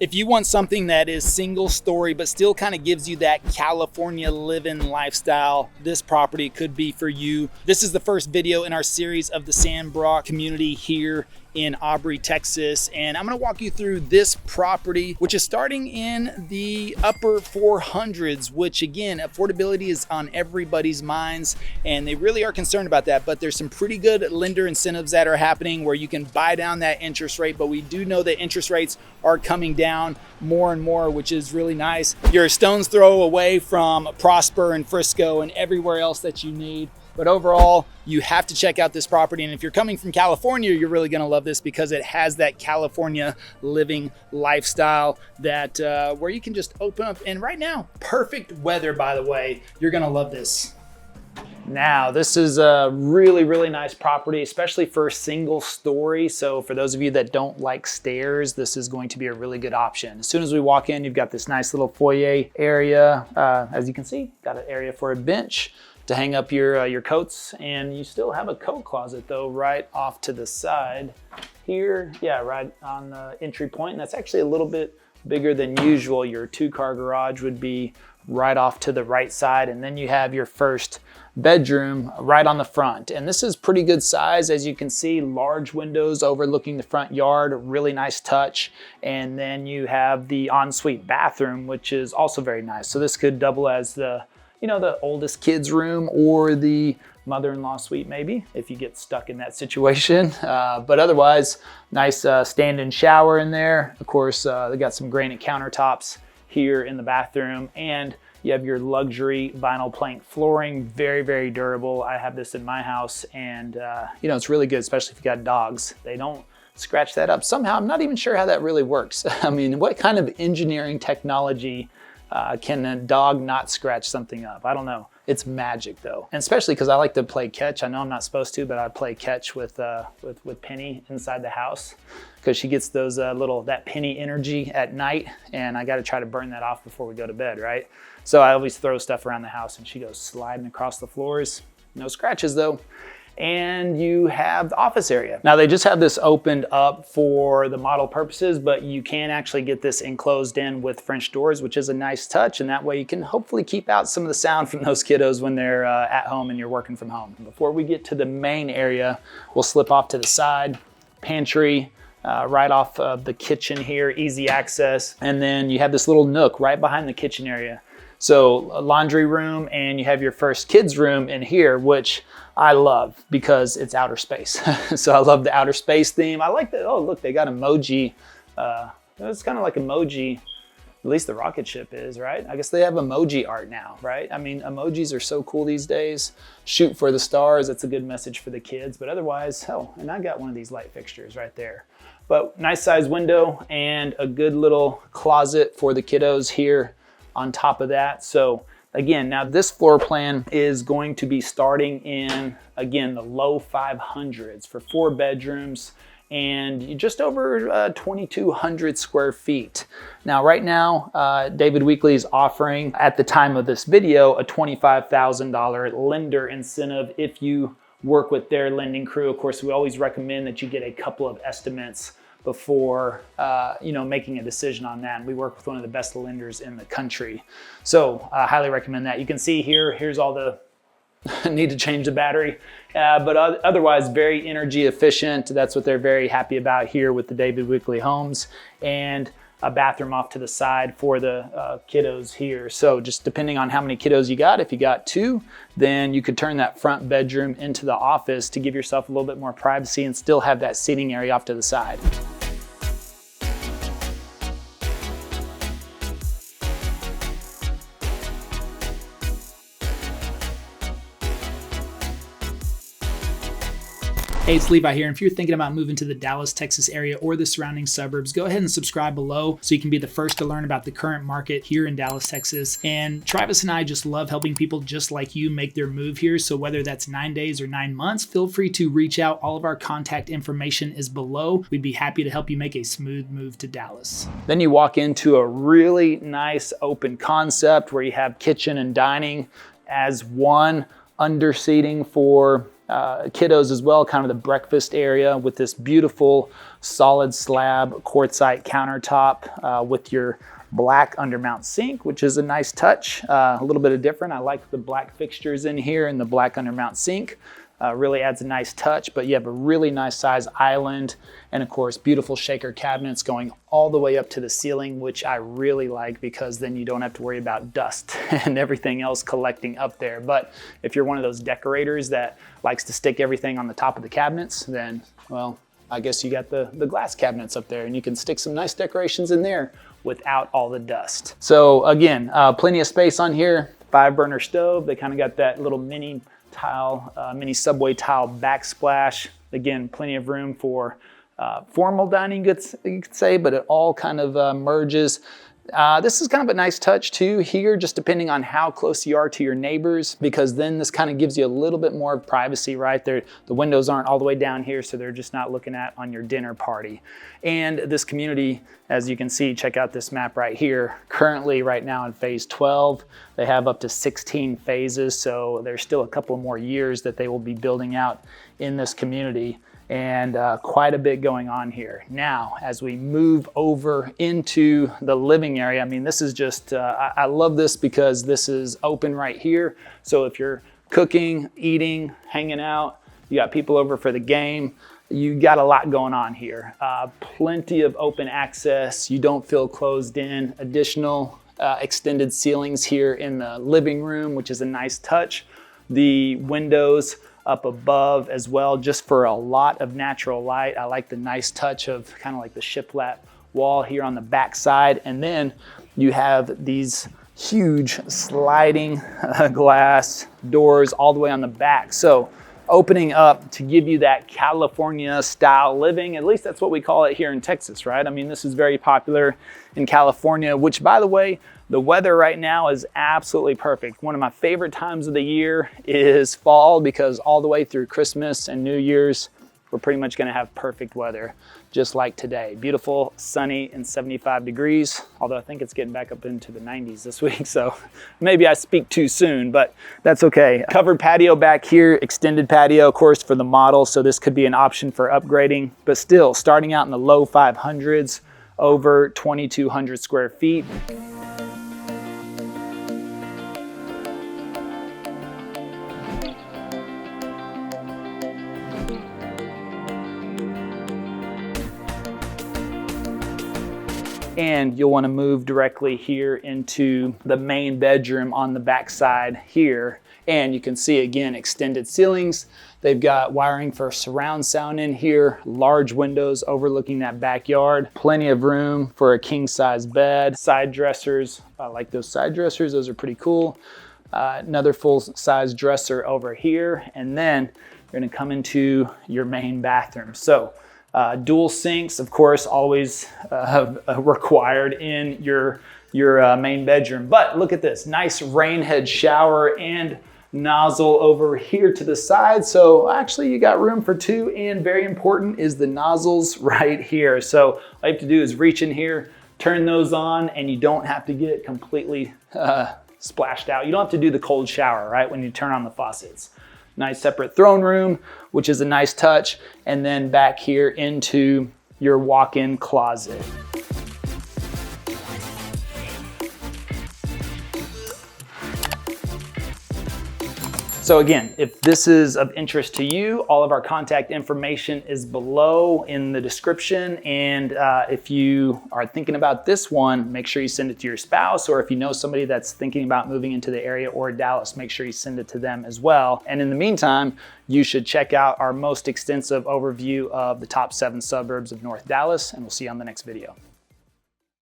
If you want something that is single story but still kind of gives you that California living lifestyle, this property could be for you. This is the first video in our series of the Sandbrock community here in Aubrey, Texas. And I'm gonna walk you through this property, which is starting in the upper 400s, which again, affordability is on everybody's minds and they really are concerned about that. But there's some pretty good lender incentives that are happening where you can buy down that interest rate. But we do know that interest rates are coming down more and more, which is really nice. You're a stone's throw away from Prosper and Frisco and everywhere else that you need. But overall, you have to check out this property. And if you're coming from California, you're really gonna love this because it has that California living lifestyle that where you can just open up. And right now, perfect weather, by the way. You're gonna love this. Now, this is a really, really nice property, especially for a single story. So for those of you that don't like stairs, this is going to be a really good option. As soon as we walk in, you've got this nice little foyer area. As you can see, got an area for a bench to hang up your coats, and you still have a coat closet though right off to the side here. Yeah, right on the entry point, and that's actually a little bit bigger than usual. Your 2-car garage would be right off to the right side, and then you have your first bedroom right on the front. And this is pretty good size. As you can see, large windows overlooking the front yard, really nice touch. And then you have the ensuite bathroom, which is also very nice. So this could double as the oldest kid's room or the mother-in-law suite, maybe, if you get stuck in that situation. But otherwise, nice stand-in shower in there. Of course, they got some granite countertops here in the bathroom, and you have your luxury vinyl plank flooring, very, very durable. I have this in my house, and it's really good, especially if you got dogs. They don't scratch that up. Somehow, I'm not even sure how that really works. I mean, what kind of engineering technology can a dog not scratch something up? I don't know. It's magic though. And especially because I like to play catch. I know I'm not supposed to, but I play catch with Penny inside the house because she gets those that Penny energy at night, and I got to try to burn that off before we go to bed, right? So I always throw stuff around the house and she goes sliding across the floors. No scratches though. And you have the office area. Now they just have this opened up for the model purposes, but you can actually get this enclosed in with French doors, which is a nice touch. And that way you can hopefully keep out some of the sound from those kiddos when they're at home and you're working from home. Before we get to the main area, we'll slip off to the side. Pantry, right off of the kitchen here, easy access. And then you have this little nook right behind the kitchen area. So a laundry room, and you have your first kids room in here, which I love because it's outer space. So I love the outer space theme. I like that. Oh, look, they got emoji. It's kind of like emoji, at least the rocket ship is, right? I guess they have emoji art now, right? I mean, emojis are so cool these days. Shoot for the stars. That's a good message for the kids. But otherwise, hell, and I got one of these light fixtures right there. But nice size window and a good little closet for the kiddos here on top of that. So again, now this floor plan is going to be starting in, again, the low 500s for 4 bedrooms and just over 2,200 square feet. Now, right now, David Weekley is offering, at the time of this video, a $25,000 lender incentive if you work with their lending crew. Of course, we always recommend that you get a couple of estimates before making a decision on that. And we work with one of the best lenders in the country. So I highly recommend that. You can see here's all the need to change the battery, but otherwise very energy efficient. That's what they're very happy about here with the David Weekley Homes, and a bathroom off to the side for the kiddos here. So just depending on how many kiddos you got, if you got 2, then you could turn that front bedroom into the office to give yourself a little bit more privacy and still have that seating area off to the side. Hey, it's Levi here, and if you're thinking about moving to the Dallas, Texas area or the surrounding suburbs, go ahead and subscribe below so you can be the first to learn about the current market here in Dallas, Texas. And Travis and I just love helping people just like you make their move here. So whether that's 9 days or 9 months, feel free to reach out. All of our contact information is below. We'd be happy to help you make a smooth move to Dallas. Then you walk into a really nice open concept where you have kitchen and dining as one, under seating for kiddos as well, kind of the breakfast area with this beautiful solid slab quartzite countertop with your black undermount sink, which is a nice touch, a little bit of different. I like the black fixtures in here and the black undermount sink. Really adds a nice touch, but you have a really nice size island and of course beautiful shaker cabinets going all the way up to the ceiling, which I really like because then you don't have to worry about dust and everything else collecting up there. But if you're one of those decorators that likes to stick everything on the top of the cabinets, then well, I guess you got the glass cabinets up there and you can stick some nice decorations in there without all the dust. So again, plenty of space on here, 5-burner stove. They kind of got that little mini subway tile backsplash. Again, plenty of room for formal dining, you could say, but it all kind of merges. This is kind of a nice touch too here, just depending on how close you are to your neighbors, because then this kind of gives you a little bit more privacy right there. The windows aren't all the way down here, so they're just not looking at on your dinner party. And this community, as you can see, check out this map right here. Currently right now in phase 12, they have up to 16 phases. So there's still a couple more years that they will be building out in this community, and quite a bit going on here. Now, as we move over into the living area, I mean, this is just, I love this because this is open right here. So if you're cooking, eating, hanging out, you got people over for the game, you got a lot going on here. Plenty of open access. You don't feel closed in. Additional extended ceilings here in the living room, which is a nice touch. The windows up above as well, just for a lot of natural light. I like the nice touch of kind of like the shiplap wall here on the back side. And then you have these huge sliding glass doors all the way on the back. So opening up to give you that California style living. At least that's what we call it here in Texas, right? I mean, this is very popular in California, which by the way, the weather right now is absolutely perfect. One of my favorite times of the year is fall, because all the way through Christmas and New Year's, we're pretty much gonna have perfect weather, just like today. Beautiful, sunny, and 75 degrees, although I think it's getting back up into the 90s this week, so maybe I speak too soon, but that's okay. Covered patio back here, extended patio, of course, for the model, so this could be an option for upgrading, but still, starting out in the low 500s, over 2,200 square feet. And you'll want to move directly here into the main bedroom on the back side here. And you can see again, extended ceilings. They've got wiring for surround sound in here, large windows overlooking that backyard, plenty of room for a king size bed, side dressers. I like those side dressers, those are pretty cool. Another full size dresser over here. And then you're gonna come into your main bathroom. So dual sinks, of course, always required in your main bedroom. But look at this, nice rain head shower and nozzle over here to the side. So actually you got room for two, and very important is the nozzles right here. So all you have to do is reach in here, turn those on, and you don't have to get completely splashed out. You don't have to do the cold shower, right, when you turn on the faucets. Nice separate throne room, which is a nice touch. And then back here into your walk-in closet. So again, if this is of interest to you, all of our contact information is below in the description. And if you are thinking about this one, make sure you send it to your spouse, or if you know somebody that's thinking about moving into the area or Dallas, make sure you send it to them as well. And in the meantime, you should check out our most extensive overview of the top 7 suburbs of North Dallas, and we'll see you on the next video.